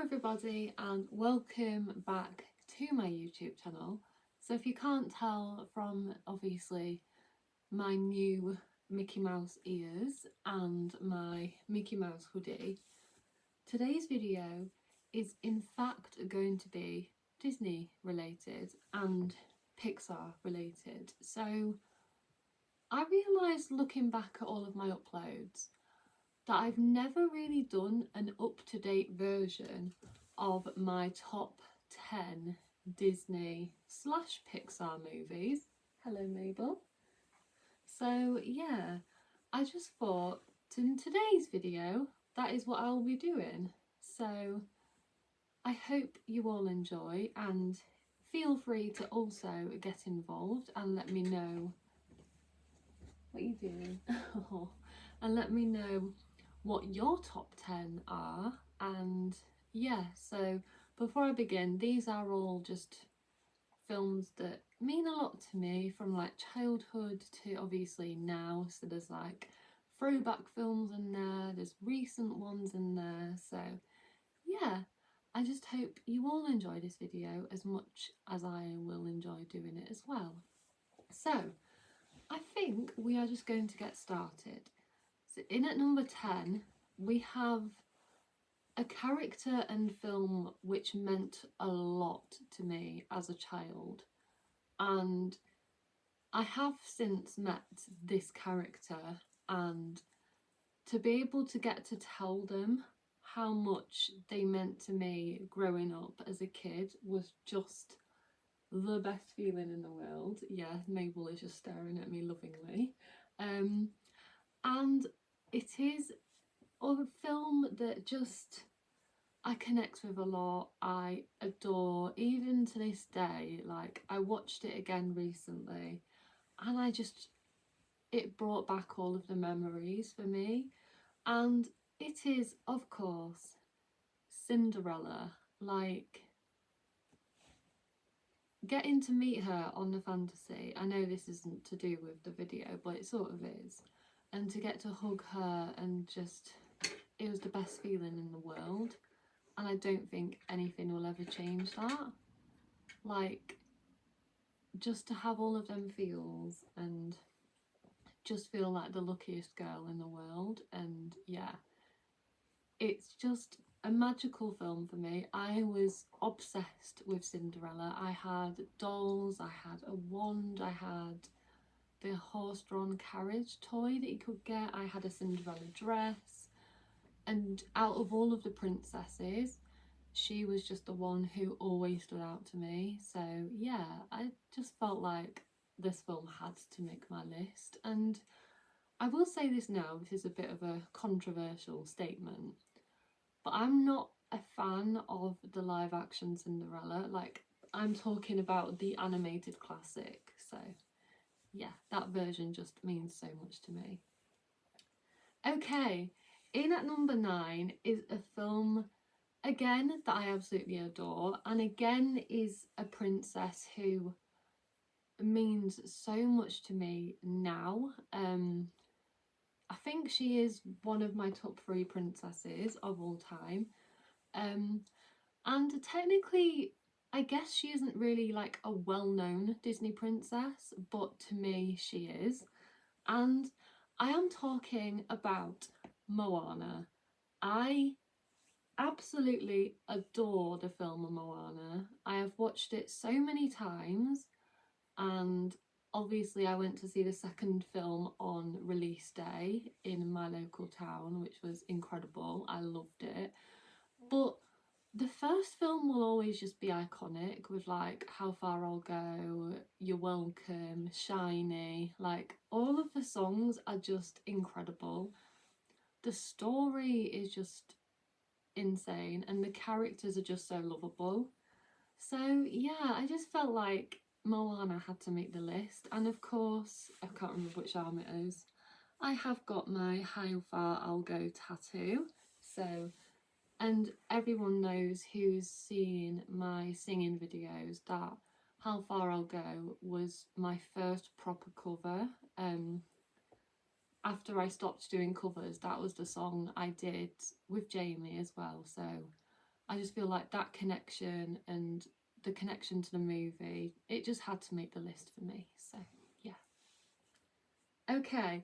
everybody and welcome back to my YouTube channel. So if you can't tell from obviously my new Mickey Mouse ears and my Mickey Mouse hoodie, today's video is in fact going to be Disney related and Pixar related. So I realised looking back at all of my uploads that I've never really done an up-to-date version of my top 10 Disney / Pixar movies. Hello Mabel. So yeah, I just thought in today's video that is what I'll be doing. So I hope you all enjoy and feel free to also get involved and let me know what you doing and let me know what your top 10 are. And yeah, so before I begin, these are all just films that mean a lot to me from like childhood to obviously now. So there's like throwback films in there, there's recent ones in there. So yeah, I just hope you all enjoy this video as much as I will enjoy doing it as well. So I think we are just going to get started. So in at number 10, we have a character and film which meant a lot to me as a child. And I have since met this character, and to be able to get to tell them how much they meant to me growing up as a kid was just the best feeling in the world. Yeah, Mabel is just staring at me lovingly. And it is a film that just I connect with a lot, I adore, even to this day. Like, I watched it again recently and it brought back all of the memories for me. And it is, of course, Cinderella. Like, getting to meet her on the fantasy, I know this isn't to do with the video, but it sort of is. And to get to hug her and just, it was the best feeling in the world. And I don't think anything will ever change that. Like, just to have all of them feels and just feel like the luckiest girl in the world. And yeah, it's just a magical film for me. I was obsessed with Cinderella. I had dolls, I had a wand, I had the horse-drawn carriage toy that you could get, I had a Cinderella dress, and out of all of the princesses, she was just the one who always stood out to me. So yeah, I just felt like this film had to make my list. And I will say this now, this is a bit of a controversial statement, but I'm not a fan of the live action Cinderella. Like, I'm talking about the animated classic. So yeah, that version just means so much to me. Okay, in at number 9 is a film again that I absolutely adore, and again is a princess who means so much to me now. I think she is one of my top 3 princesses of all time. And technically, I guess she isn't really like a well-known Disney princess, but to me she is. And I am talking about Moana. I absolutely adore the film Moana. I have watched it so many times, and obviously I went to see the second film on release day in my local town, which was incredible. I loved it. But the first film will always just be iconic with like How Far I'll Go, You're Welcome, Shiny. Like, all of the songs are just incredible. The story is just insane and the characters are just so lovable. So yeah, I just felt like Moana had to make the list. And of course, I can't remember which arm it is, I have got my How Far I'll Go tattoo. So, and everyone knows who's seen my singing videos that How Far I'll Go was my first proper cover. After I stopped doing covers, that was the song I did with Jamie as well. So I just feel like that connection and the connection to the movie, it just had to make the list for me. So yeah. Okay,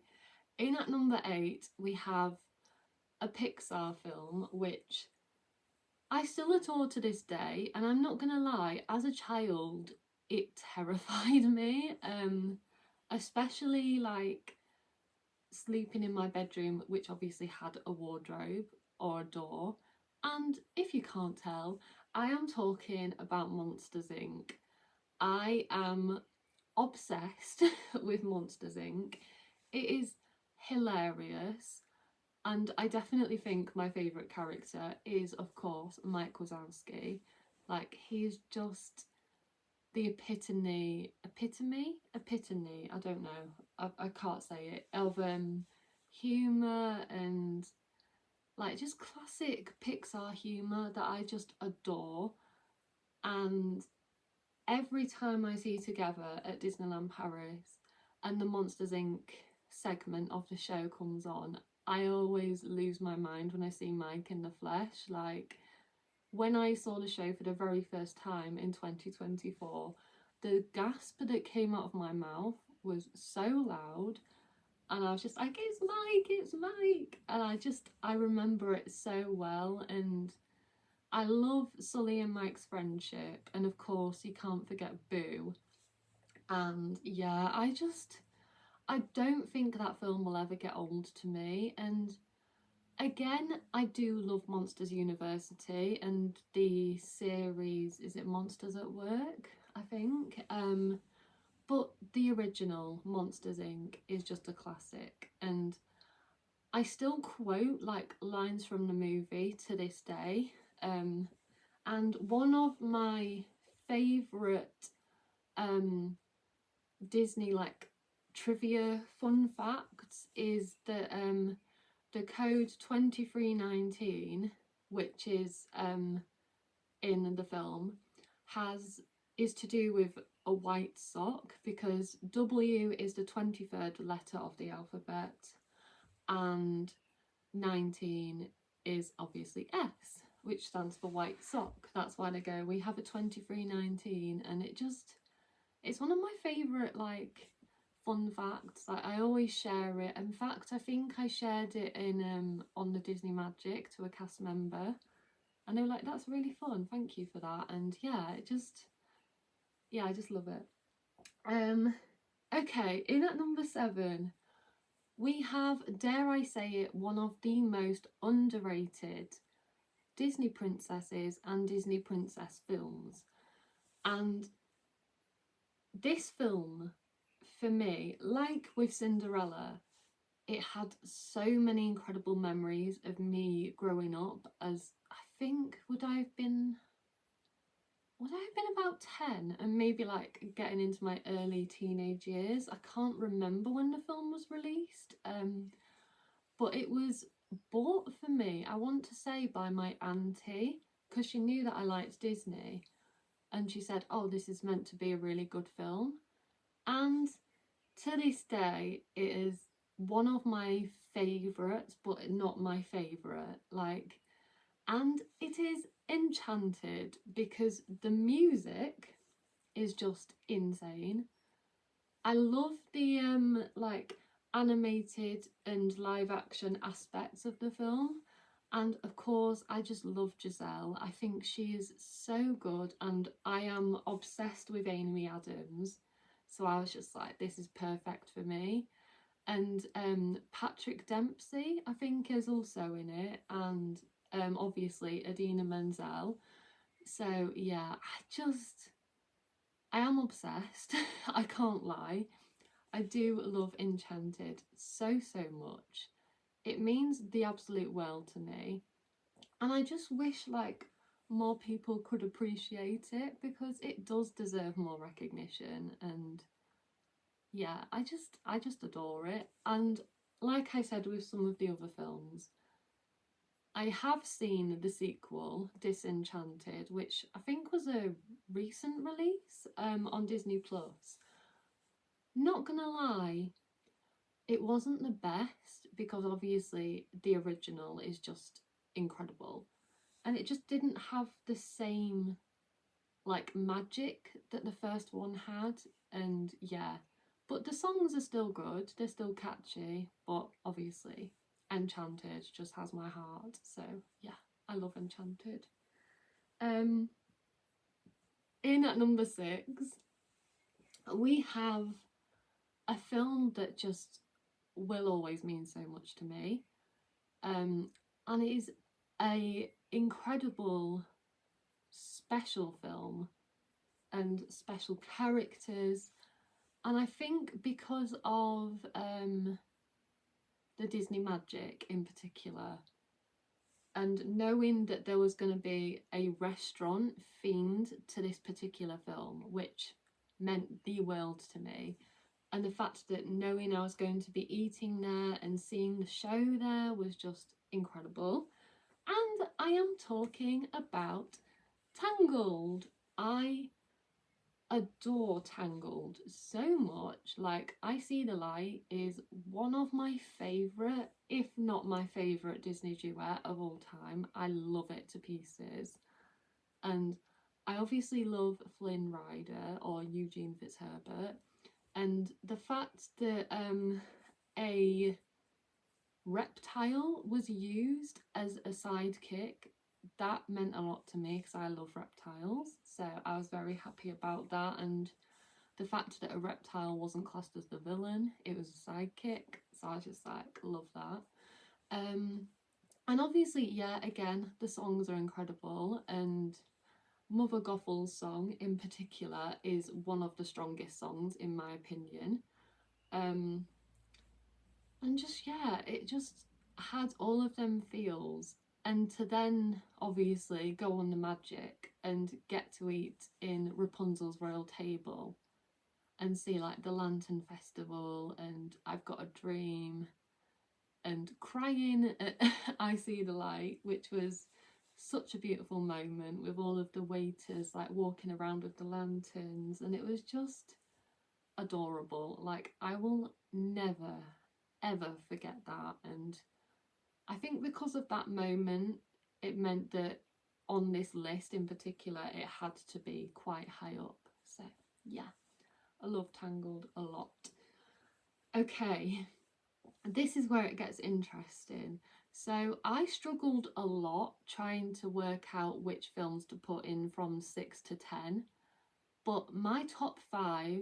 in at number 8 we have a Pixar film which I still adore to this day, and I'm not gonna lie, as a child it terrified me, especially like sleeping in my bedroom, which obviously had a wardrobe or a door. And if you can't tell, I am talking about Monsters Inc. I am obsessed with Monsters Inc. It is hilarious, and I definitely think my favourite character is, of course, Mike Wazowski. Like, he's just the epitome, I don't know, I can't say it, of humour and like just classic Pixar humour that I just adore. And every time I see Together at Disneyland Paris and the Monsters Inc. segment of the show comes on, I always lose my mind when I see Mike in the flesh. Like, when I saw the show for the very first time in 2024, the gasp that came out of my mouth was so loud, and I was just like, it's Mike, it's Mike. And I remember it so well, and I love Sully and Mike's friendship, and of course, you can't forget Boo. And yeah, I don't think that film will ever get old to me, and again, I do love Monsters University and the series, is it Monsters at Work, I think? But the original Monsters Inc. is just a classic, and I still quote like lines from the movie to this day. And one of my favourite Disney like trivia fun facts is that the code 2319, which is in the film, is to do with a white sock, because W is the 23rd letter of the alphabet and 19 is obviously S, which stands for white sock. That's why they go, we have a 2319, and it's one of my favourite like fun facts. Like, I always share it. In fact, I think I shared it in on the Disney Magic to a cast member, and they were like, that's really fun, thank you for that. And yeah, I just love it. Okay, in at number 7 we have, dare I say it, one of the most underrated Disney princesses and Disney princess films. And this film, for me, like with Cinderella, it had so many incredible memories of me growing up as, I think, would I have been about 10, and maybe like getting into my early teenage years. I can't remember when the film was released, but it was bought for me, I want to say, by my auntie, because she knew that I liked Disney, and she said, oh, this is meant to be a really good film. And to this day, it is one of my favourites, but not my favourite. Like, and it is Enchanted because the music is just insane. I love the like animated and live action aspects of the film, and of course I just love Giselle. I think she is so good, and I am obsessed with Amy Adams, so I was just like, this is perfect for me. And Patrick Dempsey, I think, is also in it, and obviously Idina Menzel. So yeah, I am obsessed. I can't lie. I do love Enchanted so much. It means the absolute world to me, and I just wish like more people could appreciate it, because it does deserve more recognition. And yeah, I just adore it. And like I said with some of the other films, I have seen the sequel, Disenchanted, which I think was a recent release on Disney Plus. Not gonna lie, it wasn't the best, because obviously the original is just incredible. and it just didn't have the same like magic that the first one had. And yeah, but the songs are still good, they're still catchy, but obviously Enchanted just has my heart. So yeah, I love Enchanted. In at number 6, we have a film that just will always mean so much to me. And it is a incredible special film and special characters. And I think because of the Disney magic in particular, and knowing that there was going to be a restaurant themed to this particular film, which meant the world to me, and the fact that knowing I was going to be eating there and seeing the show there was just incredible. And I am talking about Tangled. I adore Tangled so much. Like, I See the Light is one of my favourite, if not my favourite, Disney duet of all time. I love it to pieces. And I obviously love Flynn Rider or Eugene Fitzherbert. And the fact that a reptile was used as a sidekick, that meant a lot to me because I love reptiles. So I was very happy about that. And the fact that a reptile wasn't classed as the villain, it was a sidekick. So I was just like, love that. And obviously, yeah, again, the songs are incredible. And Mother Gothel's song in particular is one of the strongest songs in my opinion. And just, yeah, it just had all of them feels. And to then obviously go on the magic and get to eat in Rapunzel's royal table and see like the Lantern Festival and I've Got a Dream and crying at I See the Light, which was such a beautiful moment with all of the waiters like walking around with the lanterns, and it was just adorable. Like, I will never ever forget that. And I think because of that moment, it meant that on this list in particular, it had to be quite high up. So yeah, I love Tangled a lot. Okay, this is where it gets interesting. So I struggled a lot trying to work out which films to put in from 6 to 10, but my top 5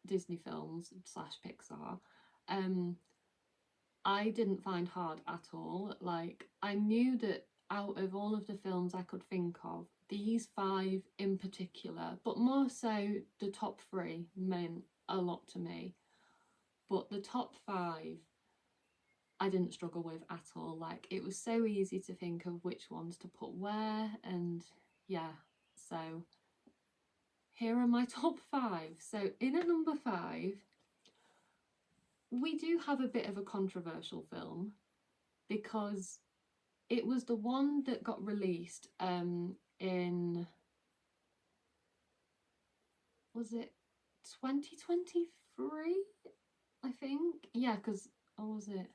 Disney films slash Pixar, I didn't find hard at all. Like, I knew that out of all of the films I could think of, these 5 in particular, but more so the top 3, meant a lot to me. But the top 5 I didn't struggle with at all. Like, it was so easy to think of which ones to put where, and yeah, so here are my top 5. So in at number 5, we do have a bit of a controversial film because it was the one that got released in, was it 2023? I think. Yeah, because, or was it?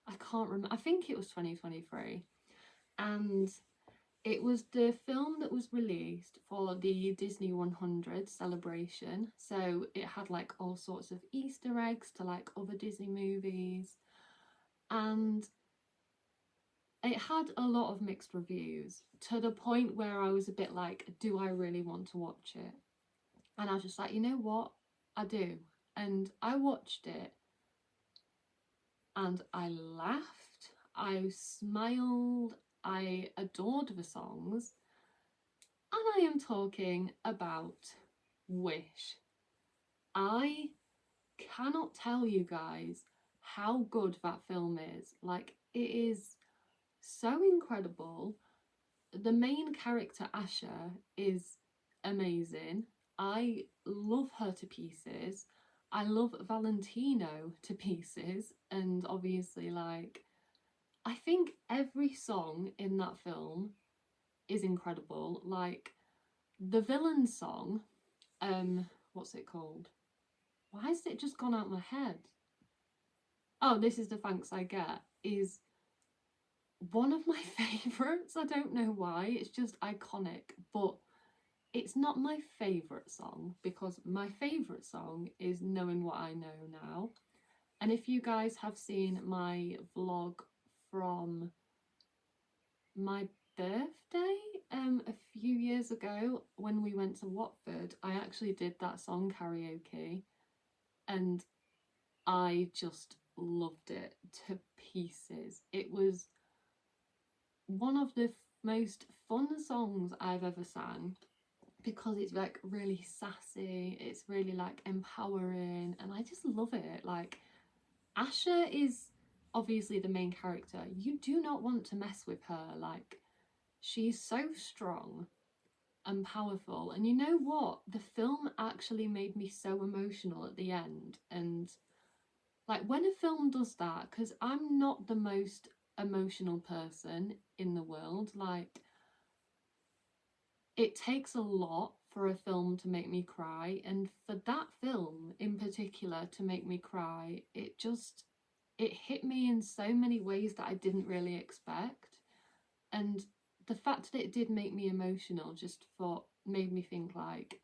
I can't remember. I think it was 2023. And it was the film that was released for the Disney 100 celebration. So it had like all sorts of Easter eggs to like other Disney movies. And it had a lot of mixed reviews to the point where I was a bit like, do I really want to watch it? And I was just like, you know what? I do. And I watched it and I laughed, I smiled, I adored the songs. And I am talking about Wish. I cannot tell you guys how good that film is. Like, it is so incredible. The main character, Asha, is amazing. I love her to pieces. I love Valentino to pieces. And obviously, like, I think every song in that film is incredible. Like, the villain song, what's it called? Why has it just gone out my head? Oh, This Is the Thanks I Get, is one of my favourites. I don't know why, it's just iconic, but it's not my favourite song, because my favourite song is Knowing What I Know Now. And if you guys have seen my vlog from my birthday a few years ago when we went to Watford, I actually did that song karaoke, and I just loved it to pieces. It was one of the most fun songs I've ever sang, because it's like really sassy, it's really like empowering, and I just love it. Like, Asha is obviously the main character. You do not want to mess with her. Like, she's so strong and powerful. And you know what? The film actually made me so emotional at the end. And like, when a film does that, because I'm not the most emotional person in the world, like, it takes a lot for a film to make me cry, and for that film in particular to make me cry, it hit me in so many ways that I didn't really expect. And the fact that it did make me emotional just made me think, like,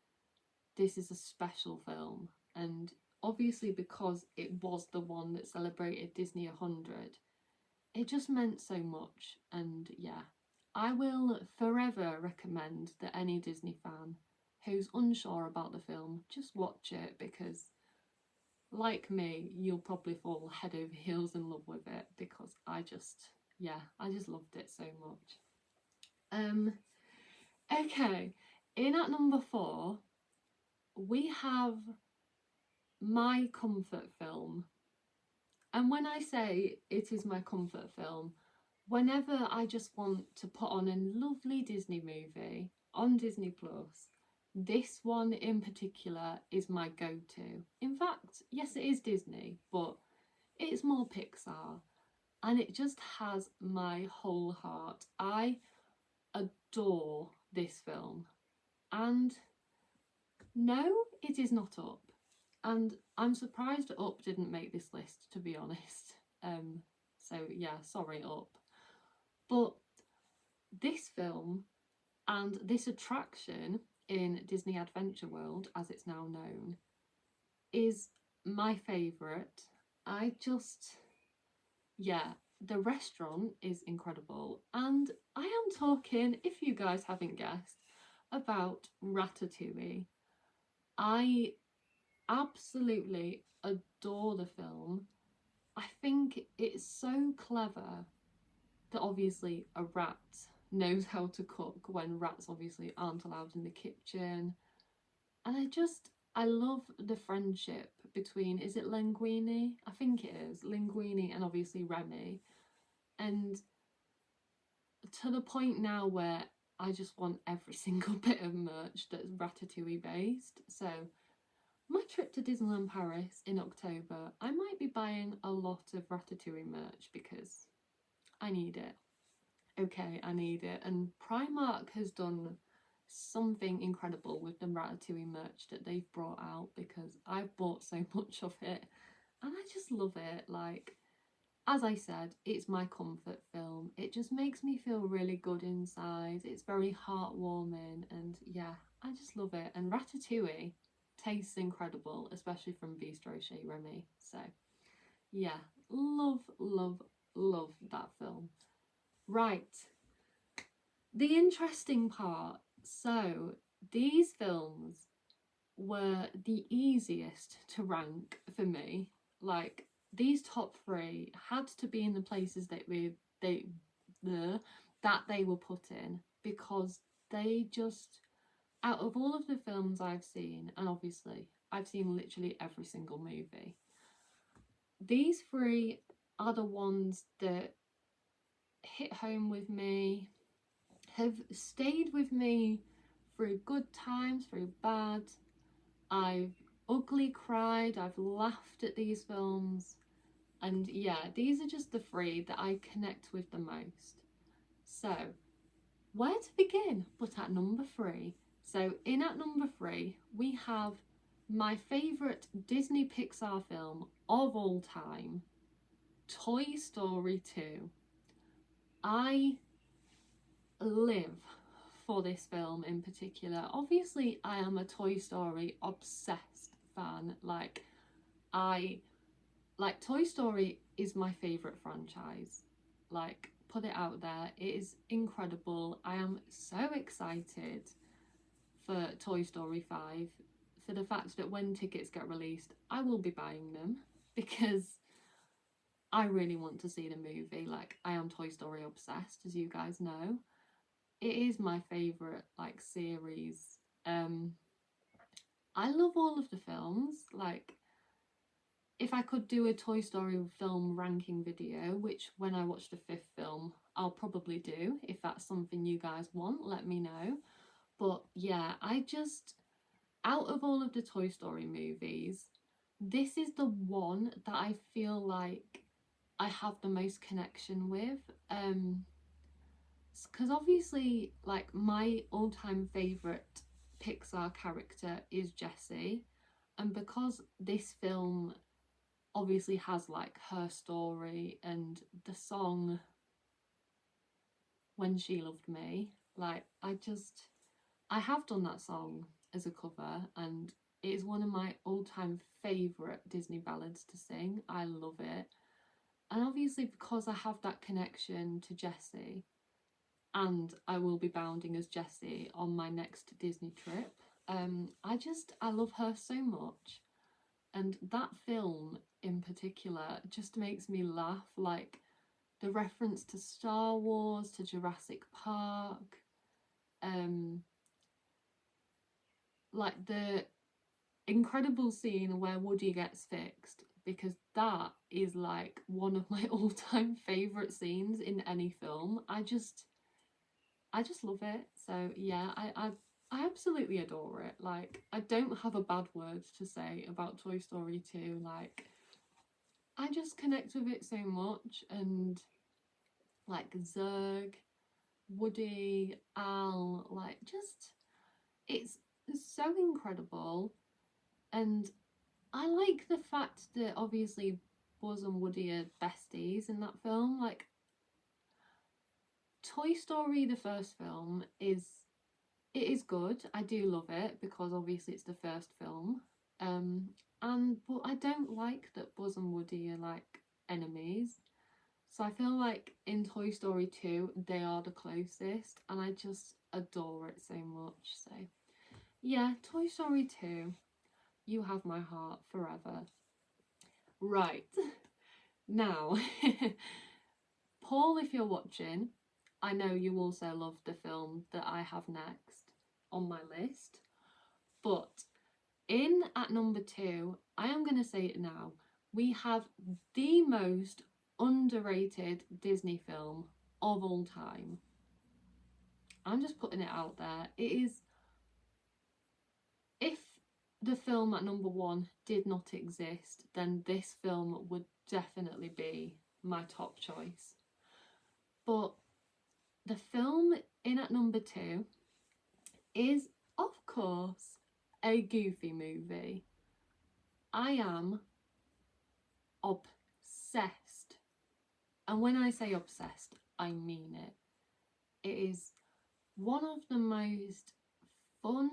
this is a special film. And obviously, because it was the one that celebrated Disney 100, it just meant so much. And yeah, I will forever recommend that any Disney fan who's unsure about the film just watch it, because like me, you'll probably fall head over heels in love with it, because I just loved it so much. Okay, in at number 4, we have my comfort film. And when I say it is my comfort film, whenever I just want to put on a lovely Disney movie on Disney Plus, this one in particular is my go-to. In fact, yes, it is Disney, but it's more Pixar, and it just has my whole heart. I adore this film, and no, it is not Up. And I'm surprised Up didn't make this list, to be honest. So yeah, sorry Up. But this film and this attraction in Disney Adventure World, as it's now known, is my favourite. I just, yeah, the restaurant is incredible. And I am talking, if you guys haven't guessed, about Ratatouille. I absolutely adore the film. I think it's so clever that obviously a rat knows how to cook when rats obviously aren't allowed in the kitchen. And I love the friendship between, is it Linguini? I think it is, Linguini and obviously Remy. And to the point now where I just want every single bit of merch that's Ratatouille based. So my trip to Disneyland Paris in October, I might be buying a lot of Ratatouille merch because I need it. Okay, I need it. And Primark has done something incredible with the Ratatouille merch that they've brought out, because I've bought so much of it and I just love it. Like, as I said, it's my comfort film. It just makes me feel really good inside. It's very heartwarming, and yeah, I just love it. And Ratatouille tastes incredible, especially from Bistro Chez Remy. So yeah, love, love, love that film. Right, the interesting part. So these films were the easiest to rank for me. Like, these top 3 had to be in the places that they were put in, because they just, out of all of the films I've seen, and obviously I've seen literally every single movie, these 3 are the ones that hit home with me, have stayed with me through good times, through bad. I've ugly cried, I've laughed at these films, and yeah, these are just the 3 that I connect with the most. So, where to begin but at number 3? So, in at number 3, we have my favourite Disney Pixar film of all time, Toy Story 2. I live for this film in particular. Obviously, I am a Toy Story obsessed fan. Toy Story is my favourite franchise. Like, put it out there, it is incredible. I am so excited for Toy Story 5, for the fact that when tickets get released, I will be buying them because I really want to see the movie. Like, I am Toy Story obsessed, as you guys know. It is my favourite, like, series. I love all of the films. Like, if I could do a Toy Story film ranking video, which when I watch the 5th film, I'll probably do. If that's something you guys want, let me know. But yeah, out of all of the Toy Story movies, this is the one that I feel like I have the most connection with. Because obviously, like, my all-time favourite Pixar character is Jessie, and because this film obviously has like her story and the song When She Loved Me, like, I have done that song as a cover, and it is one of my all-time favourite Disney ballads to sing. I love it. And obviously, because I have that connection to Jessie, and I will be bounding as Jessie on my next Disney trip, I love her so much. And that film in particular just makes me laugh. Like, the reference to Star Wars, to Jurassic Park, like the incredible scene where Woody gets fixed, because that is like one of my all-time favourite scenes in any film. I just love it. So yeah, I absolutely adore it. Like, I don't have a bad word to say about Toy Story 2. Like, I just connect with it so much, and like Zurg, Woody, Al, like, just, it's so incredible. And I like the fact that obviously Buzz and Woody are besties in that film. Like, Toy Story, the first film, it is good. I do love it because obviously it's the first film. But I don't like that Buzz and Woody are like enemies. So I feel like in Toy Story 2 they are the closest, and I just adore it so much. So yeah, Toy Story 2, you have my heart forever. Right. Now, Paul, if you're watching, I know you also love the film that I have next on my list. But in at number 2, I am going to say it now, we have the most underrated Disney film of all time. I'm just putting it out there. It is, if the film at number 1 did not exist, then this film would definitely be my top choice. But the film in at number 2 is, of course, a Goofy movie. I am obsessed. And when I say obsessed, I mean it. It is one of the most fun,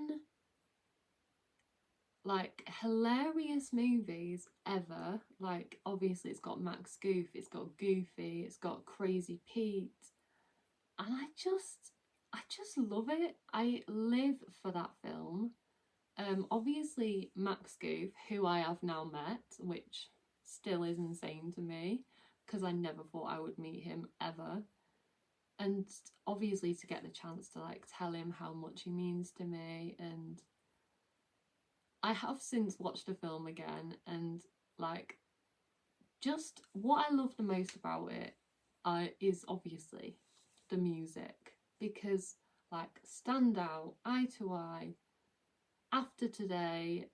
like, hilarious movies ever. Like, obviously it's got Max Goof, it's got Goofy, it's got Crazy Pete, and I just love it. I live for that film. Obviously Max Goof, who I have now met, which still is insane to me because I never thought I would meet him ever. And obviously to get the chance to like tell him how much he means to me. And I have since watched the film again, and like, just what I love the most about it is obviously the music, because like Stand Out, Eye to Eye, After Today,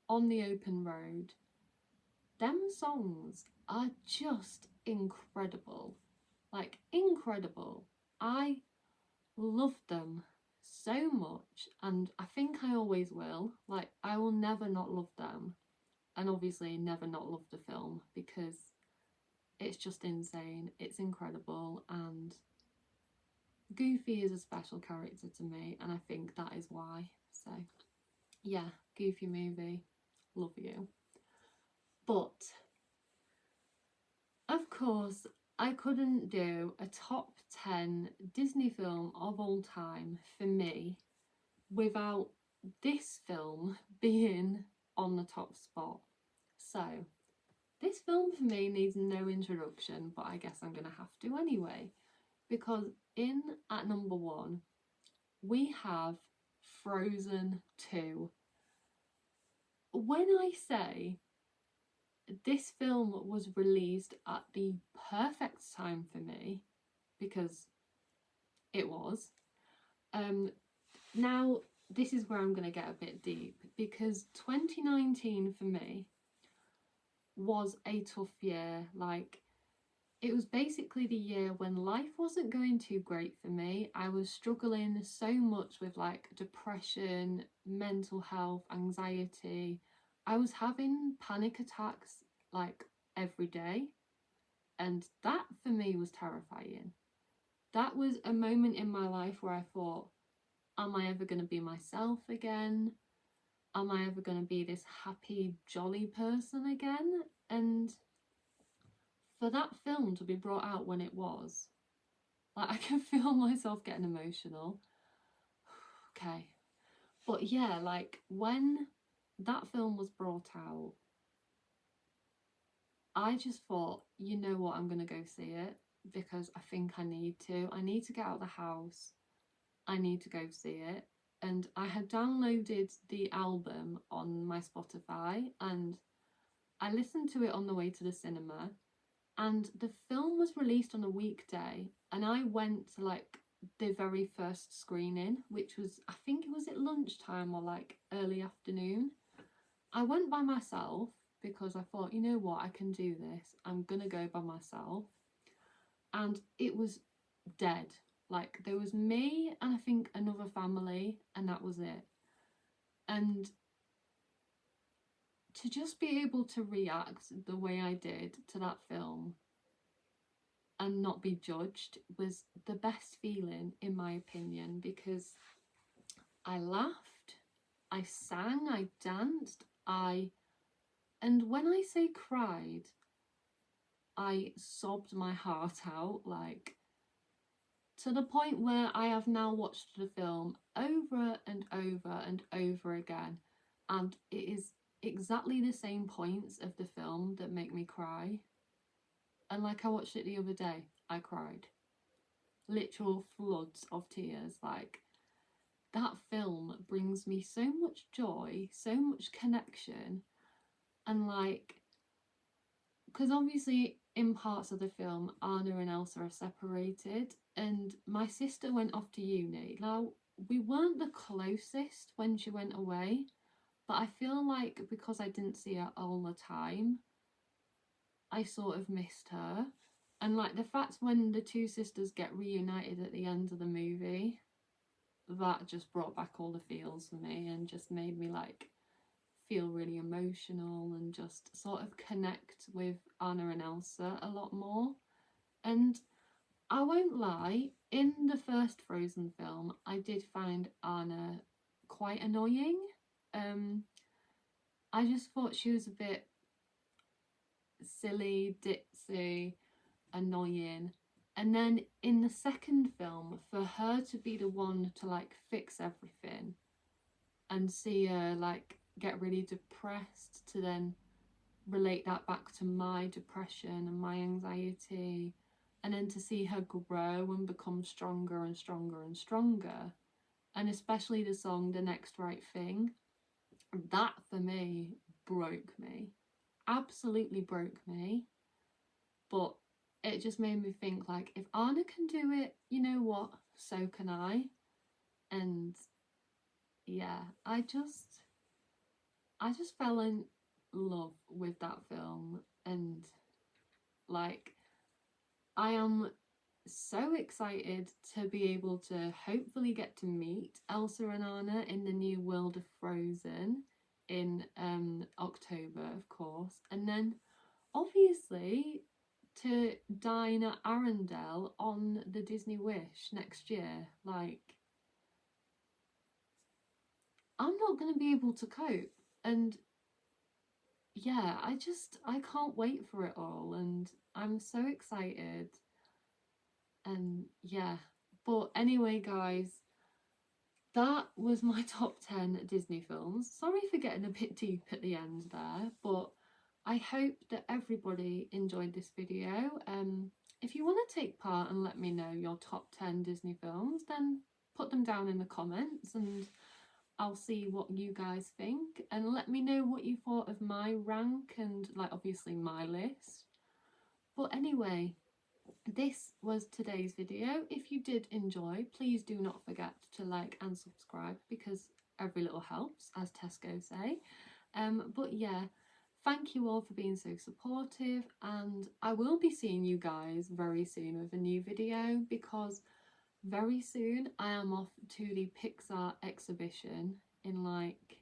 On the Open Road, them songs are just incredible. Like, incredible. I love them so much, and I think I always will. Like, I will never not love them, and obviously never not love the film, because it's just insane. It's incredible, and Goofy is a special character to me, and I think that is why. So yeah, Goofy movie, love you. But of course, I couldn't do a top 10 Disney film of all time for me without this film being on the top spot. So this film for me needs no introduction, but I guess I'm going to have to anyway, because in at number 1 we have Frozen 2. When I say this film was released at the perfect time for me, because it was, now this is where I'm going to get a bit deep, because 2019 for me was a tough year. Like, it was basically the year when life wasn't going too great for me. I was struggling so much with like depression, mental health, anxiety. I was having panic attacks like every day, and that for me was terrifying. That was a moment in my life where I thought, am I ever going to be myself again? Am I ever going to be this happy, jolly person again? And for that film to be brought out when it was, like, I can feel myself getting emotional. Okay. But yeah, like, when that film was brought out, I just thought, you know what, I'm going to go see it, because I think I need to. I need to get out of the house. I need to go see it. And I had downloaded the album on my Spotify, and I listened to it on the way to the cinema. And the film was released on a weekday, and I went to like the very first screening, which was, I think it was at lunchtime or like early afternoon. I went by myself because I thought, you know what, I can do this. I'm gonna go by myself. And it was dead. Like, there was me and I think another family, and that was it. And to just be able to react the way I did to that film and not be judged was the best feeling, in my opinion, because I laughed, I sang, I danced, and when I say cried, I sobbed my heart out, like, to the point where I have now watched the film over and over and over again, and it is exactly the same points of the film that make me cry. And like, I watched it the other day, I cried. Literal floods of tears. Like, that film brings me so much joy, so much connection, and like, because obviously in parts of the film Anna and Elsa are separated, and my sister went off to uni. Now, we weren't the closest when she went away, but I feel like because I didn't see her all the time, I sort of missed her. And like, the fact when the two sisters get reunited at the end of the movie, that just brought back all the feels for me and just made me like feel really emotional and just sort of connect with Anna and Elsa a lot more. And I won't lie, in the first Frozen film, I did find Anna quite annoying. I just thought she was a bit silly, ditzy, annoying. And then in the second film, for her to be the one to like fix everything and see her like get really depressed, to then relate that back to my depression and my anxiety, and then to see her grow and become stronger and stronger and stronger, and especially the song The Next Right Thing, that for me broke me, absolutely broke me. But it just made me think, like, if Anna can do it, you know what, so can I. And yeah, I just fell in love with that film, and like, I am so excited to be able to hopefully get to meet Elsa and Anna in the new world of Frozen in October, of course. And then obviously to dine at Arundel on the Disney Wish next year. Like, I'm not going to be able to cope. And yeah, I can't wait for it all. And I'm so excited. And yeah, but anyway, guys, that was my top 10 Disney films. Sorry for getting a bit deep at the end there, but I hope that everybody enjoyed this video. If you want to take part and let me know your top 10 Disney films, then put them down in the comments and I'll see what you guys think, and let me know what you thought of my rank and, like, obviously my list. But anyway, this was today's video. If you did enjoy, please do not forget to like and subscribe, because every little helps, as Tesco say. But yeah, thank you all for being so supportive, and I will be seeing you guys very soon with a new video, because very soon I am off to the Pixar exhibition in like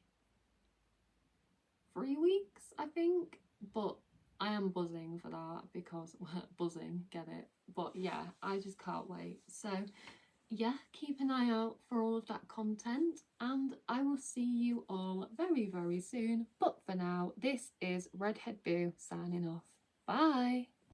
3 weeks, I think. But I am buzzing for that, because buzzing, get it? But yeah, I just can't wait. So yeah, keep an eye out for all of that content, and I will see you all very, very soon. But for now, this is Redhead Boo signing off. Bye!